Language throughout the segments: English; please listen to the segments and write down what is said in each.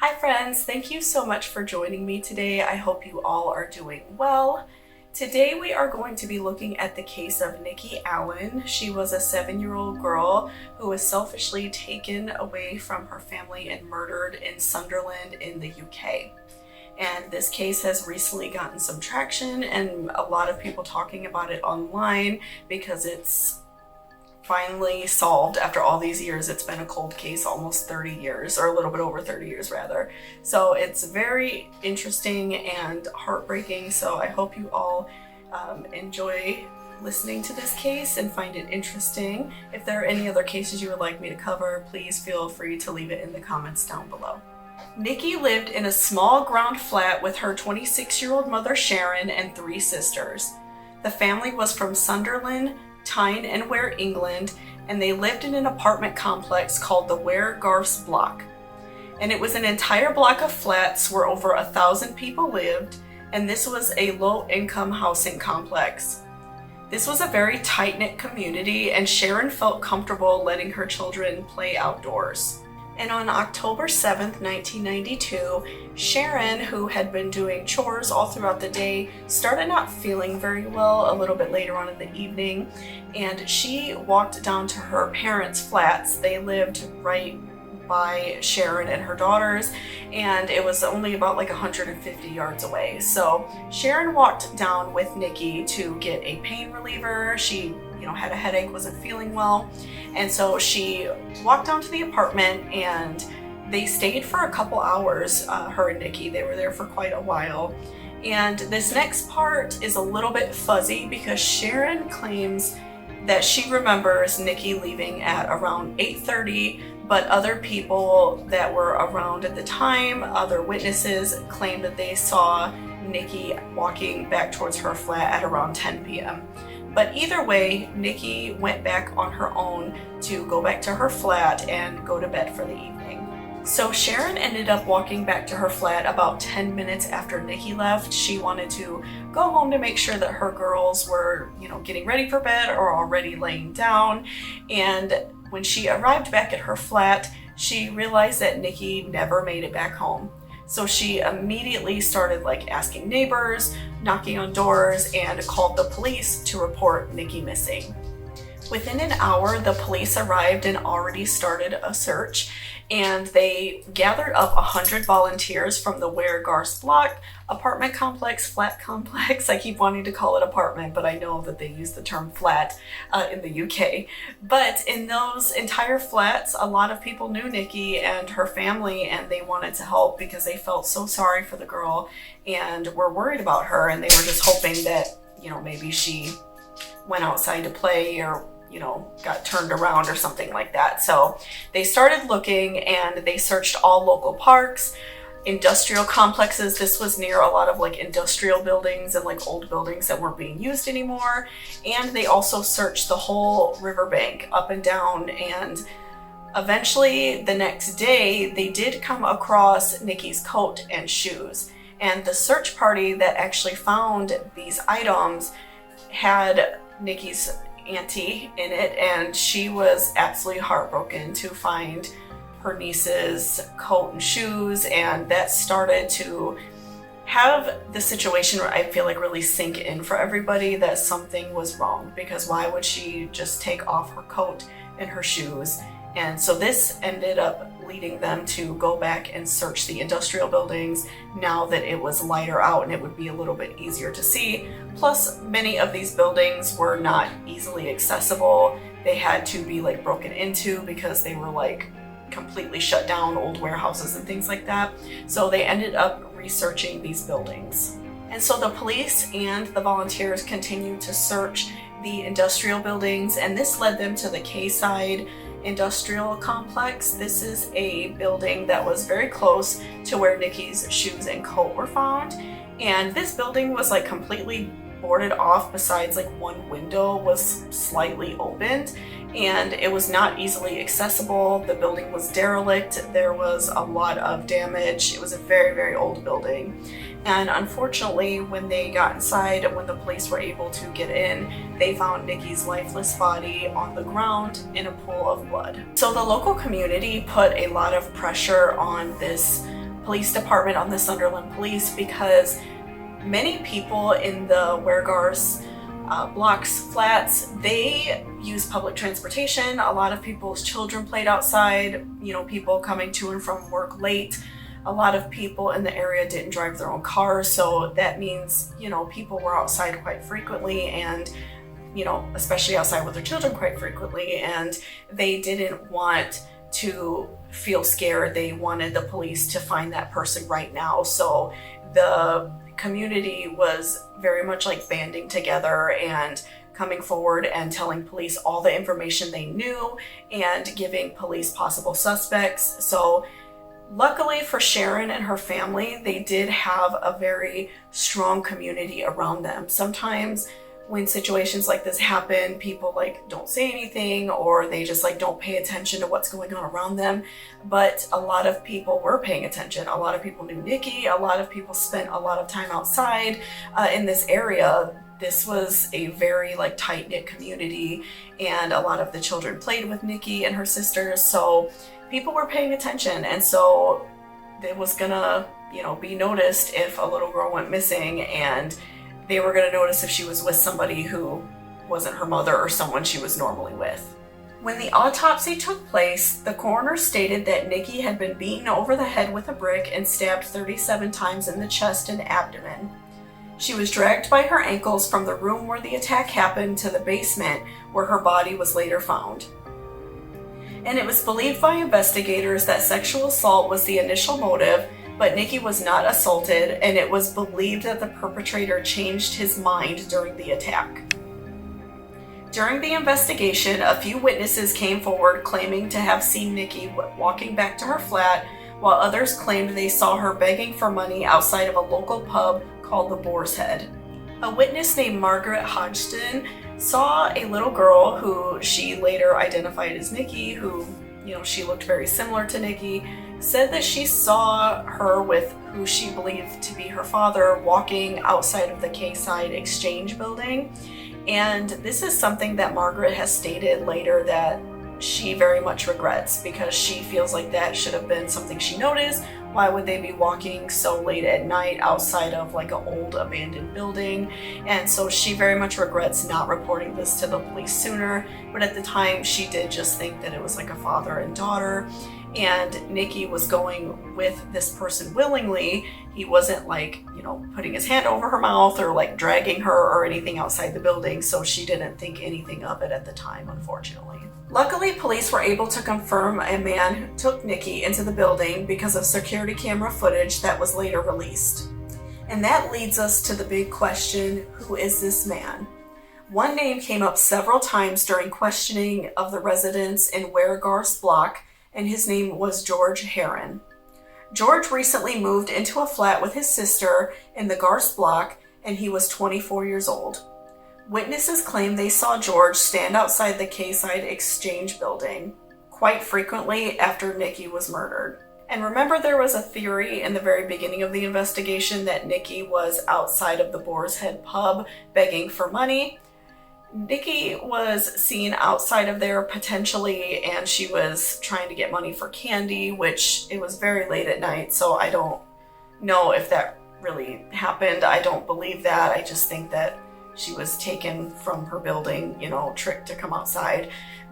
Hi friends, thank you so much for joining me today. I hope you all are doing well. Today we are going to be looking at the case of Nikki Allan. She was a 7-year-old girl who was selfishly taken away from her family and murdered in Sunderland in the UK. And this case has recently gotten some traction and a lot of people talking about it online because it's finally solved after all these years. It's been a cold case almost 30 years, or a little bit over 30 years rather. So it's very interesting and heartbreaking. So I hope you all enjoy listening to this case and find it interesting. If there are any other cases you would like me to cover, please feel free to leave it in the comments down below. Nikki lived in a small ground flat with her 26-year-old mother Sharon and 3 sisters. The family was from Sunderland, Tyne and Ware, England, and they lived in an apartment complex called the Ware Garths block. And it was an entire block of flats where over 1,000 people lived, and this was a low-income housing complex. This was a very tight-knit community, and Sharon felt comfortable letting her children play outdoors. And on October 7th, 1992, Sharon, who had been doing chores all throughout the day, started not feeling very well a little bit later on in the evening, and she walked down to her parents' flats. They lived right by Sharon and her daughters, and it was only about like 150 yards away. So Sharon walked down with Nikki to get a pain reliever. She had a headache, wasn't feeling well, and so she walked down to the apartment and they stayed for a couple hours, her and Nikki. They were there for quite a while. And this next part is a little bit fuzzy because Sharon claims that she remembers Nikki leaving at around 8:30, but other people that were around at the time, other witnesses, claimed that they saw Nikki walking back towards her flat at around 10 p.m. But either way, Nikki went back on her own to go back to her flat and go to bed for the evening. So Sharon ended up walking back to her flat about 10 minutes after Nikki left. She wanted to go home to make sure that her girls were, getting ready for bed or already laying down. And when she arrived back at her flat, she realized that Nikki never made it back home. So she immediately started asking neighbors, knocking on doors, and called the police to report Nikki missing. Within an hour, the police arrived and already started a search, and they gathered up 100 volunteers from the Ware Garths block, apartment complex, flat complex. I keep wanting to call it apartment, but I know that they use the term flat in the UK. But in those entire flats, a lot of people knew Nikki and her family, and they wanted to help because they felt so sorry for the girl and were worried about her, and they were just hoping that, maybe she went outside to play or got turned around or something like that. So they started looking and they searched all local parks, industrial complexes. This was near a lot of industrial buildings and old buildings that weren't being used anymore. And they also searched the whole riverbank up and down. And eventually the next day they did come across Nikki's coat and shoes. And the search party that actually found these items had Nikki's auntie in it, and she was absolutely heartbroken to find her niece's coat and shoes. And that started to have the situation where I feel really sink in for everybody that something was wrong, because why would she just take off her coat and her shoes? And so this ended up leading them to go back and search the industrial buildings now that it was lighter out and it would be a little bit easier to see. Plus, many of these buildings were not easily accessible. They had to be broken into because they were completely shut down, old warehouses and things like that. So they ended up researching these buildings. And so the police and the volunteers continued to search the industrial buildings, and this led them to the Quayside Industrial Complex. This is a building that was very close to where Nikki's shoes and coat were found. And this building was completely boarded off, besides one window was slightly opened, and it was not easily accessible. The building was derelict. There was a lot of damage. It was a very, very old building. And unfortunately, when they got inside, when the police were able to get in, they found Nikki's lifeless body on the ground in a pool of blood. So the local community put a lot of pressure on this police department, on the Sunderland police, because many people in the Weregar's blocks, flats, they use public transportation. A lot of people's children played outside, people coming to and from work late. A lot of people in the area didn't drive their own cars, so that means, people were outside quite frequently, and especially outside with their children quite frequently, and they didn't want to feel scared. They wanted the police to find that person right now. So the community was very much like banding together and coming forward and telling police all the information they knew and giving police possible suspects. So luckily for Sharon and her family, they did have a very strong community around them. Sometimes when situations like this happen, people don't say anything, or they just don't pay attention to what's going on around them. But a lot of people were paying attention. A lot of people knew Nikki. A lot of people spent a lot of time outside in this area. This was a very tight-knit community, and a lot of the children played with Nikki and her sisters. So people were paying attention, and so it was gonna, be noticed if a little girl went missing, and they were going to notice if she was with somebody who wasn't her mother or someone she was normally with. When the autopsy took place, the coroner stated that Nikki had been beaten over the head with a brick and stabbed 37 times in the chest and abdomen. She was dragged by her ankles from the room where the attack happened to the basement, where her body was later found. And it was believed by investigators that sexual assault was the initial motive, but Nikki was not assaulted, and it was believed that the perpetrator changed his mind during the attack. During the investigation, a few witnesses came forward claiming to have seen Nikki walking back to her flat, while others claimed they saw her begging for money outside of a local pub called the Boar's Head. A witness named Margaret Hodgson saw a little girl who she later identified as Nikki, who, she looked very similar to Nikki, said that she saw her with who she believed to be her father walking outside of the Quayside Exchange building. And this is something that Margaret has stated later that she very much regrets, because she feels like that should have been something she noticed. Why would they be walking so late at night outside of an old abandoned building? And so she very much regrets not reporting this to the police sooner. But at the time, she did just think that it was a father and daughter. And Nikki was going with this person willingly. He wasn't putting his hand over her mouth or dragging her or anything outside the building. So she didn't think anything of it at the time, unfortunately. Luckily, police were able to confirm a man who took Nikki into the building because of security camera footage that was later released. And that leads us to the big question, who is this man? One name came up several times during questioning of the residents in Weregar's block, and his name was George Heron. George recently moved into a flat with his sister in the Garst block, and he was 24 years old. Witnesses claim they saw George stand outside the Quayside Exchange building quite frequently after Nikki was murdered. And remember, there was a theory in the very beginning of the investigation that Nikki was outside of the Boar's Head pub begging for money. Nikki was seen outside of there potentially, and she was trying to get money for candy, which it was very late at night, so I don't know if that really happened. I don't believe that. I just think that she was taken from her building, tricked to come outside.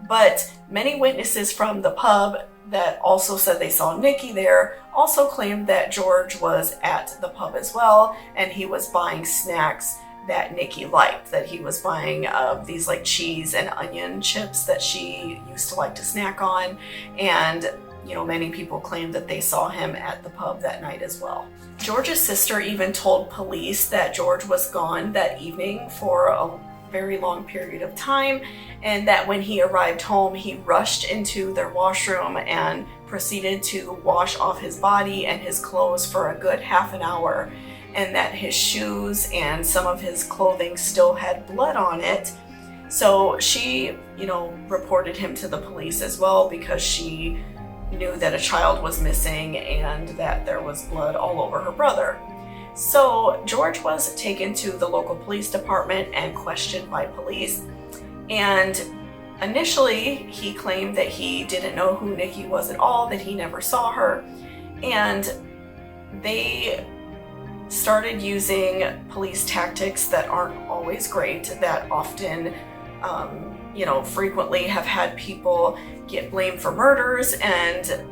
But many witnesses from the pub that also said they saw Nikki there also claimed that George was at the pub as well, and he was buying snacks that Nikki liked, that he was buying these cheese and onion chips that she used to like to snack on. And many people claimed that they saw him at the pub that night as well. George's sister even told police that George was gone that evening for a very long period of time, and that when he arrived home, he rushed into their washroom and proceeded to wash off his body and his clothes for a good half an hour, and that his shoes and some of his clothing still had blood on it. So she, reported him to the police as well, because she knew that a child was missing and that there was blood all over her brother. So George was taken to the local police department and questioned by police. And initially, he claimed that he didn't know who Nikki was at all, that he never saw her. And they started using police tactics that aren't always great, that often, frequently have had people get blamed for murders and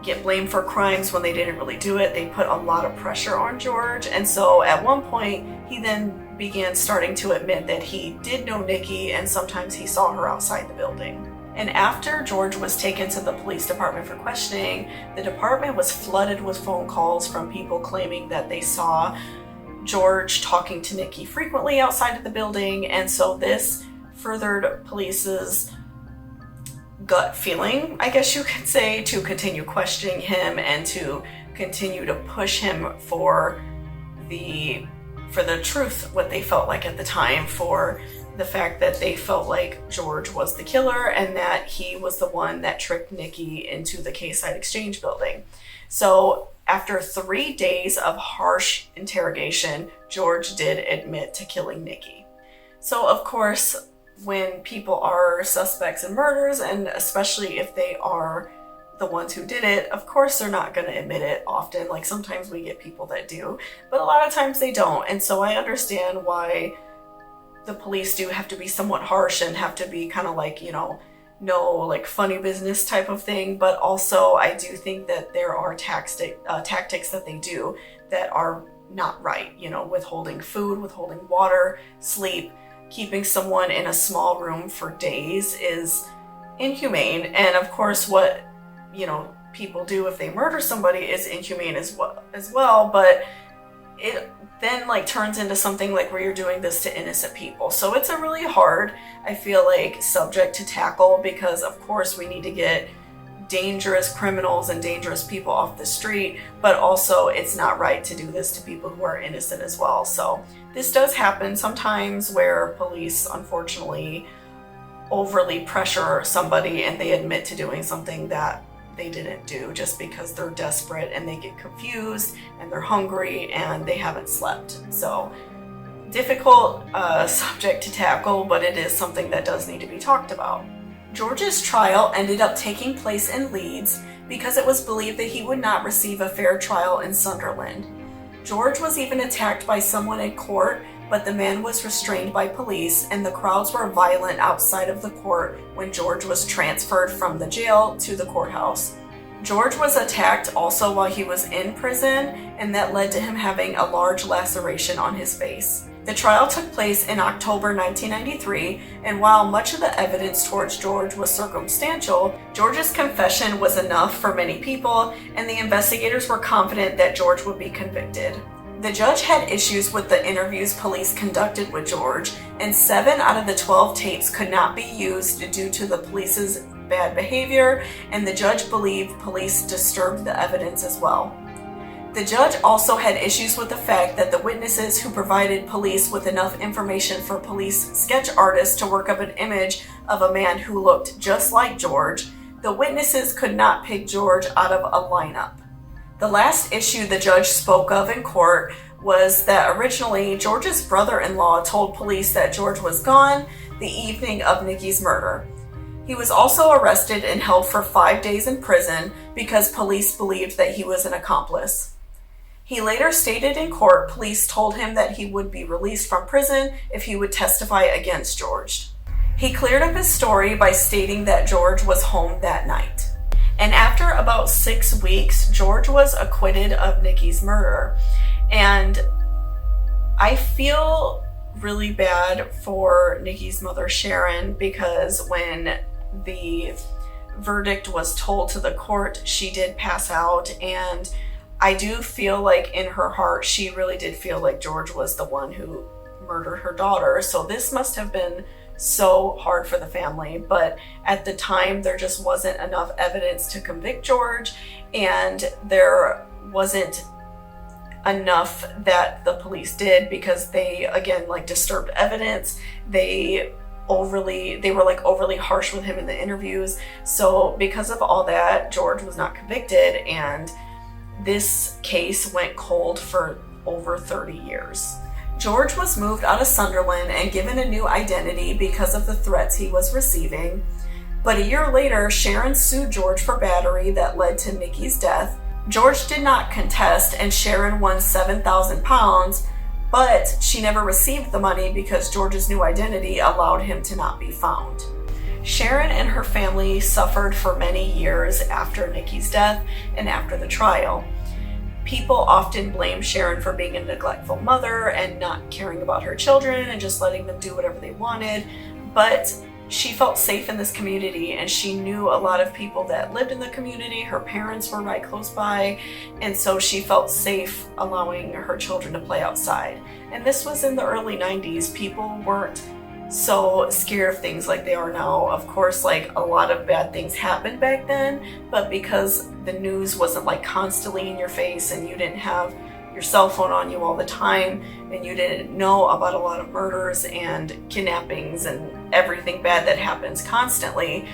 get blamed for crimes when they didn't really do it. They put a lot of pressure on George, and so at one point he then began starting to admit that he did know Nikki and sometimes he saw her outside the building. And after George was taken to the police department for questioning, the department was flooded with phone calls from people claiming that they saw George talking to Nikki frequently outside of the building, and so this furthered police's gut feeling, I guess you could say, to continue questioning him and to continue to push him for the truth, what they felt like at the time, for the fact that they felt like George was the killer and that he was the one that tricked Nikki into the K-Side Exchange building. So after 3 days of harsh interrogation, George did admit to killing Nikki. So of course, when people are suspects in murders, and especially if they are the ones who did it, of course they're not going to admit it often. Like sometimes we get people that do, but a lot of times they don't. And so I understand why the police do have to be somewhat harsh and have to be kind of like, no like funny business type of thing. But also I do think that there are tactics that they do that are not right. Withholding food, withholding water, sleep, keeping someone in a small room for days is inhumane. And of course what people do if they murder somebody is inhumane as well, but it then turns into something like where you're doing this to innocent people. So it's a really hard, I feel like, subject to tackle, because of course we need to get dangerous criminals and dangerous people off the street, but also it's not right to do this to people who are innocent as well. So this does happen sometimes where police unfortunately overly pressure somebody and they admit to doing something that they didn't do just because they're desperate and they get confused and they're hungry and they haven't slept. So difficult subject to tackle, but it is something that does need to be talked about. George's trial ended up taking place in Leeds because it was believed that he would not receive a fair trial in Sunderland. George was even attacked by someone in court, but the man was restrained by police and the crowds were violent outside of the court when George was transferred from the jail to the courthouse. George was attacked also while he was in prison, and that led to him having a large laceration on his face. The trial took place in October 1993, and while much of the evidence towards George was circumstantial, George's confession was enough for many people, and the investigators were confident that George would be convicted. The judge had issues with the interviews police conducted with George, and 7 out of the 12 tapes could not be used due to the police's bad behavior, and the judge believed police disturbed the evidence as well. The judge also had issues with the fact that the witnesses who provided police with enough information for police sketch artists to work up an image of a man who looked just like George, the witnesses could not pick George out of a lineup. The last issue the judge spoke of in court was that originally George's brother-in-law told police that George was gone the evening of Nikki's murder. He was also arrested and held for 5 days in prison because police believed that he was an accomplice. He later stated in court police told him that he would be released from prison if he would testify against George. He cleared up his story by stating that George was home that night. And after about 6 weeks, George was acquitted of Nikki's murder. And I feel really bad for Nikki's mother, Sharon, because when the verdict was told to the court, she did pass out. And I do feel like in her heart, she really did feel like George was the one who murdered her daughter. So this must have been so hard for the family, but at the time there just wasn't enough evidence to convict George, and there wasn't enough that the police did because they again disturbed evidence. They were overly harsh with him in the interviews. So because of all that, George was not convicted, and this case went cold for over 30 years. George was moved out of Sunderland and given a new identity because of the threats he was receiving. But a year later, Sharon sued George for battery that led to Nikki's death. George did not contest, and Sharon won 7,000 pounds, but she never received the money because George's new identity allowed him to not be found. Sharon and her family suffered for many years after Nikki's death and after the trial. People often blame Sharon for being a neglectful mother and not caring about her children and just letting them do whatever they wanted, but she felt safe in this community, and she knew a lot of people that lived in the community. Her parents were right close by, and so she felt safe allowing her children to play outside. And this was in the early 90s. People weren't so scared of things like they are now. Of course, like, a lot of bad things happened back then, but because the news wasn't like constantly in your face, and you didn't have your cell phone on you all the time, and you didn't know about a lot of murders and kidnappings and everything bad that happens constantly,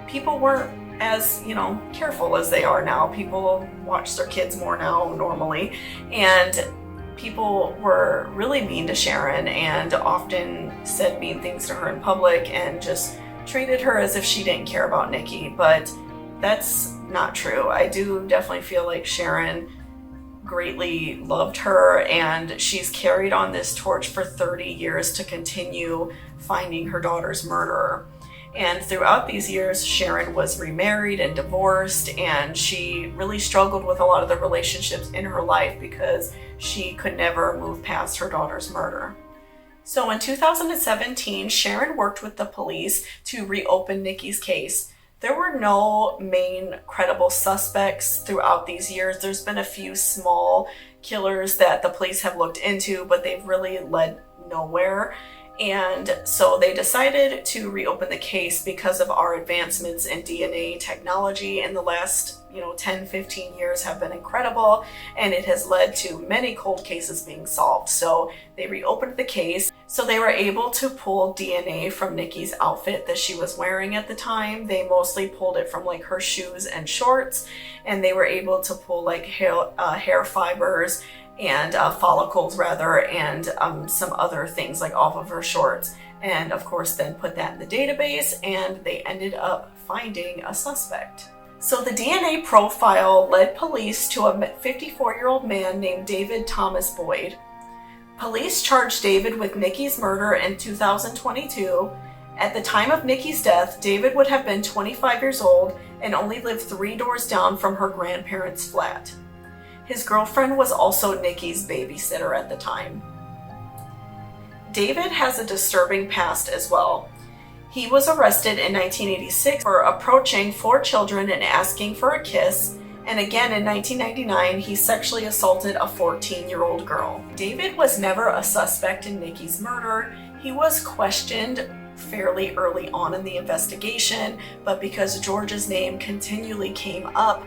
people weren't as, careful as they are now. People watch their kids more now normally, and people were really mean to Sharon and often said mean things to her in public and just treated her as if she didn't care about Nikki. But that's not true. I do definitely feel like Sharon greatly loved her, and she's carried on this torch for 30 years to continue finding her daughter's murderer. And throughout these years, Sharon was remarried and divorced, and she really struggled with a lot of the relationships in her life because she could never move past her daughter's murder. So in 2017, Sharon worked with the police to reopen Nikki's case. There were no main credible suspects throughout these years. There's been a few small killers that the police have looked into, but they've really led nowhere. And so they decided to reopen the case because of our advancements in DNA technology in the last 10, 15 years have been incredible, and it has led to many cold cases being solved. So they reopened the case. So they were able to pull DNA from Nikki's outfit that she was wearing at the time. They mostly pulled it from like her shoes and shorts, and they were able to pull like hair fibers and follicles rather, and some other things like off of her shorts, and of course then put that in the database, and they ended up finding a suspect. So the DNA profile led police to a 54-year-old man named David Thomas Boyd. Police charged David with Nikki's murder in 2022. At the time of Nikki's death, David would have been 25 years old and only lived 3 doors down from her grandparents' flat. His girlfriend was also Nikki's babysitter at the time. David has a disturbing past as well. He was arrested in 1986 for approaching 4 children and asking for a kiss, and again in 1999 he sexually assaulted a 14-year-old girl. David was never a suspect in Nikki's murder. He was questioned fairly early on in the investigation, but because George's name continually came up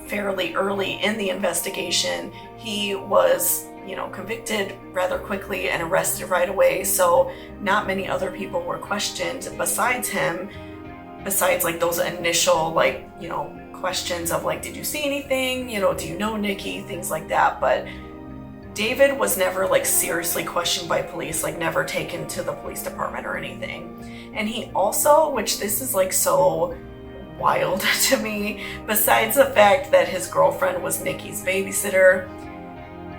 fairly early in the investigation, he was convicted rather quickly and arrested right away. So not many other people were questioned besides him, besides like those initial questions of like, did you see anything? Do you know Nikki? Things like that. But David was never like seriously questioned by police, like never taken to the police department or anything. And he also, which this is like so wild to me, besides the fact that his girlfriend was Nikki's babysitter,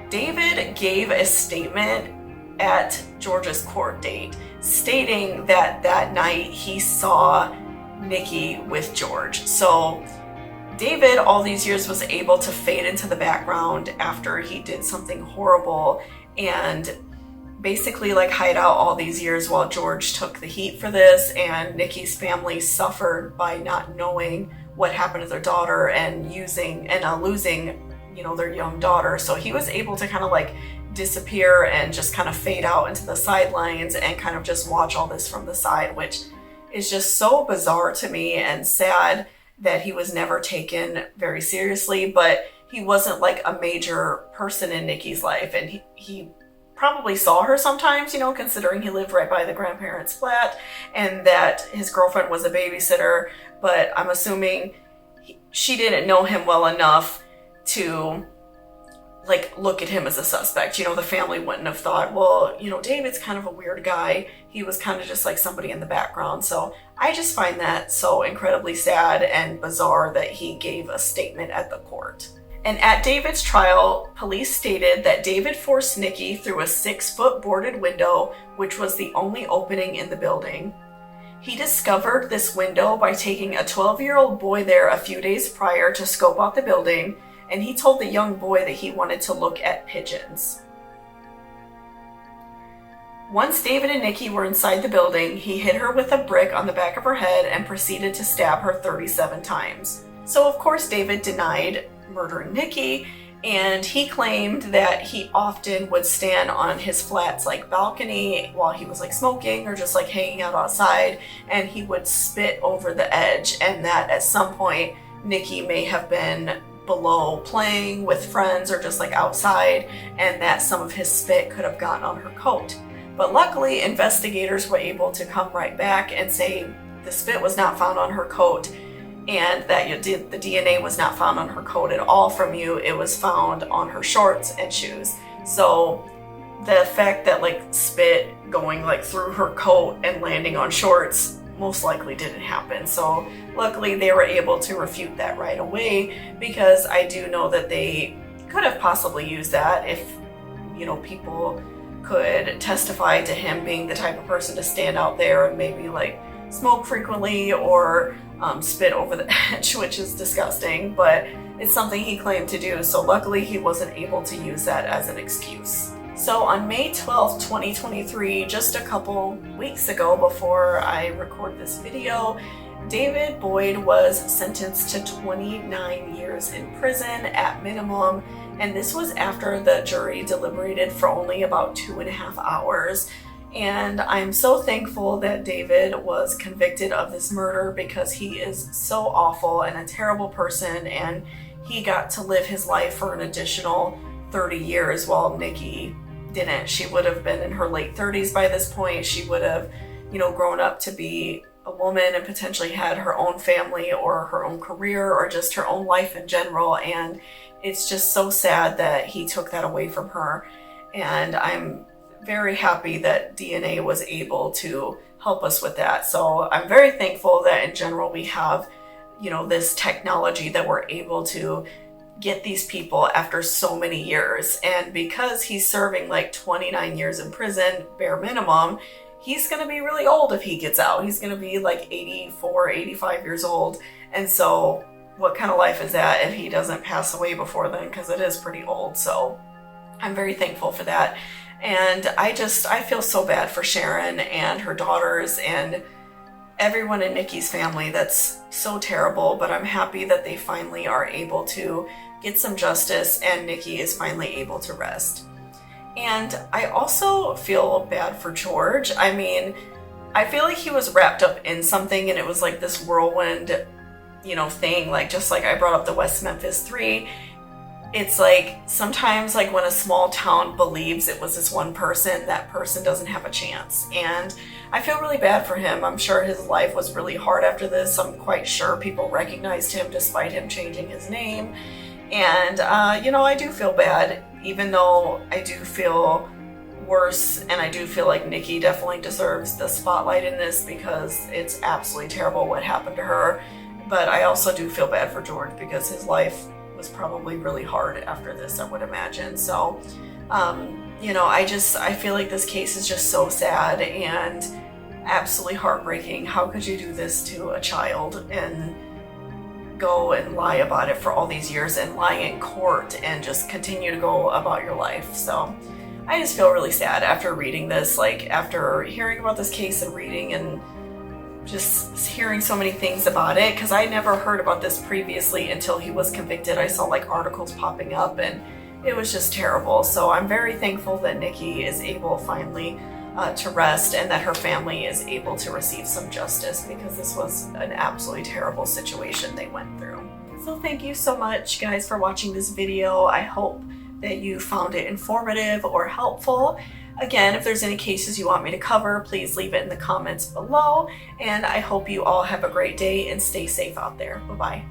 David gave a statement at George's court date stating that that night he saw Nikki with George. So David all these years was able to fade into the background after he did something horrible and basically like hide out all these years while George took the heat for this, and Nikki's family suffered by not knowing what happened to their daughter and losing their young daughter. So he was able to kind of like disappear and just kind of fade out into the sidelines and kind of just watch all this from the side, which is just so bizarre to me and sad that he was never taken very seriously. But he wasn't like a major person in Nikki's life, and he probably saw her sometimes, considering he lived right by the grandparents' flat and that his girlfriend was a babysitter. But I'm assuming she didn't know him well enough to like look at him as a suspect. The family wouldn't have thought, well, David's kind of a weird guy. He was kind of just like somebody in the background. So I just find that so incredibly sad and bizarre that he gave a statement at the court. And at David's trial, police stated that David forced Nikki through a 6-foot boarded window, which was the only opening in the building. He discovered this window by taking a 12-year-old boy there a few days prior to scope out the building, and he told the young boy that he wanted to look at pigeons. Once David and Nikki were inside the building, he hit her with a brick on the back of her head and proceeded to stab her 37 times. So of course David denied murdering Nikki, and he claimed that he often would stand on his flat's balcony while he was smoking or just hanging out outside, and he would spit over the edge, and that at some point Nikki may have been below playing with friends or just outside, and that some of his spit could have gotten on her coat. But luckily investigators were able to come right back and say the spit was not found on her coat, and that the DNA was not found on her coat at all from you. It was found on her shorts and shoes. So the fact that spit going through her coat and landing on shorts most likely didn't happen. So luckily they were able to refute that right away, because I do know that they could have possibly used that if people could testify to him being the type of person to stand out there and maybe smoke frequently or spit over the edge, which is disgusting, but it's something he claimed to do. So luckily he wasn't able to use that as an excuse. So on May 12th, 2023, just a couple weeks ago before I record this video, David Boyd was sentenced to 29 years in prison at minimum, and this was after the jury deliberated for only about 2.5 hours. And I'm so thankful that David was convicted of this murder, because he is so awful and a terrible person, and he got to live his life for an additional 30 years while Nikki didn't. She would have been in her late 30s by this point. She would have, grown up to be a woman and potentially had her own family or her own career or just her own life in general. And it's just so sad that he took that away from her. And I'm very happy that DNA was able to help us with that. So I'm very thankful that in general we have, this technology that we're able to get these people after so many years. And because he's serving 29 years in prison, bare minimum, he's going to be really old if he gets out. He's going to be 84, 85 years old. And so what kind of life is that if he doesn't pass away before then? Because it is pretty old. So I'm very thankful for that. And I feel so bad for Sharon and her daughters and everyone in Nikki's family. That's so terrible, but I'm happy that they finally are able to get some justice and Nikki is finally able to rest. And I also feel bad for George. I mean, I feel like he was wrapped up in something, and it was this whirlwind, thing, just like I brought up the West Memphis 3. It's sometimes when a small town believes it was this one person, that person doesn't have a chance. And I feel really bad for him. I'm sure his life was really hard after this. I'm quite sure people recognized him despite him changing his name. And, I do feel bad, even though I do feel worse, and I do feel like Nikki definitely deserves the spotlight in this because it's absolutely terrible what happened to her. But I also do feel bad for George because his life was probably really hard after this, I would imagine. So, I feel like this case is just so sad and absolutely heartbreaking. How could you do this to a child and go and lie about it for all these years and lie in court and just continue to go about your life? So I just feel really sad after reading this, after hearing about this case and reading and just hearing so many things about it, because I never heard about this previously until he was convicted. I saw articles popping up and it was just terrible. So I'm very thankful that Nikki is able finally to rest and that her family is able to receive some justice, because this was an absolutely terrible situation they went through. So thank you so much, guys, for watching this video. I hope that you found it informative or helpful. Again, if there's any cases you want me to cover, please leave it in the comments below. And I hope you all have a great day and stay safe out there. Bye-bye.